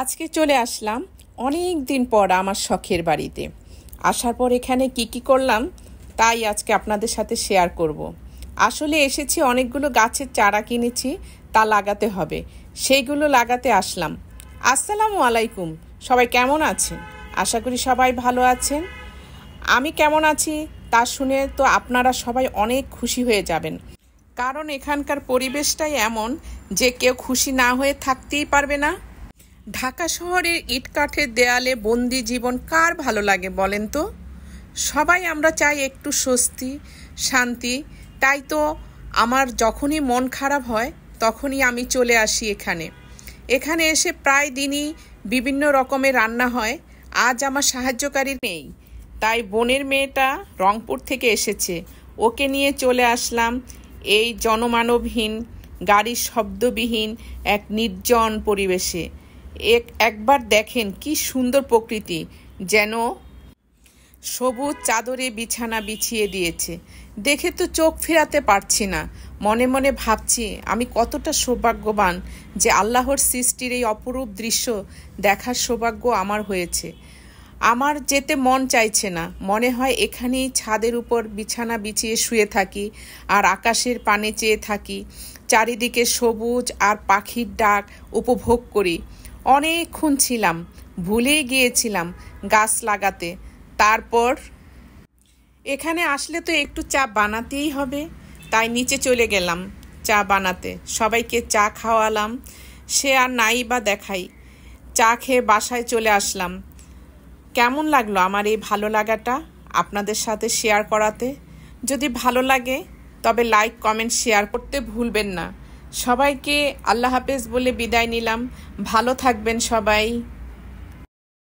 আজকে চলে আসলাম অনেক দিন পর আমার শখের বাড়িতে। আসার পর এখানে কি করলাম তাই আজকে আপনাদের সাথে শেয়ার করব। আসলে এসেছি, অনেকগুলো গাছের চারা কিনেছি, তা লাগাতে হবে, সেইগুলো লাগাতে আসলাম। আসসালামু আলাইকুম, সবাই কেমন আছেন? আশা করি সবাই ভালো আছেন। আমি কেমন আছি তা শুনে তো আপনারা সবাই অনেক খুশি হয়ে যাবেন, কারণ এখানকার পরিবেশটাই এমন যে কেউ খুশি না হয়ে থাকতেই পারবে না। ঢাকা শহরের ইটকাঠের দেয়ালে বন্দি জীবন কার ভালো লাগে বলেন তো? সবাই আমরা চাই একটু স্বস্তি, শান্তি। তাই তো আমার যখনই মন খারাপ হয় তখনই আমি চলে আসি এখানে এসে প্রায় দিনই বিভিন্ন রকমের রান্না হয়। আজ আমার সাহায্যকারী নেই, তাই বোনের মেয়েটা রংপুর থেকে এসেছে, ওকে নিয়ে চলে আসলাম এই জনমানবহীন, গাড়ির শব্দবিহীন এক নির্জন পরিবেশে। একবার দেখেন কি সুন্দর প্রকৃতি, যেন সবুজ চাদরে বিছানা বিছিয়ে দিয়েছে। দেখে তো চোখ ফেরাতে পারছি না। মনে মনে ভাবছি আমি কতটা সৌভাগ্যবান যে আল্লাহর সৃষ্টির এই অপরূপ দৃশ্য দেখার সৌভাগ্য আমার হয়েছে। আমার যেতে মন চাইছে না, মনে হয় এখানেই ছাদের উপর বিছানা বিছিয়ে শুয়ে থাকি আর আকাশের পানে চেয়ে থাকি। চারিদিকে সবুজ আর পাখির ডাক উপভোগ করি। অনেকক্ষণ ছিলাম, ভুলেই গিয়েছিলাম গাছ লাগাতে। তারপর এখানে আসলে তো একটু চা বানাতেই হবে, তাই নিচে চলে গেলাম চা বানাতে। সবাইকে চা খাওয়ালাম, সে আর নাই বা দেখাই। চা খেয়ে বাসায় চলে আসলাম। কেমন লাগলো আমার এই ভালো লাগাটা আপনাদের সাথে শেয়ার করাতে? যদি ভালো লাগে তবে লাইক, কমেন্ট, শেয়ার করতে ভুলবেন না। সবাইকে আল্লাহ হাফেজ বলে বিদায় নিলাম। ভালো থাকবেন সবাই।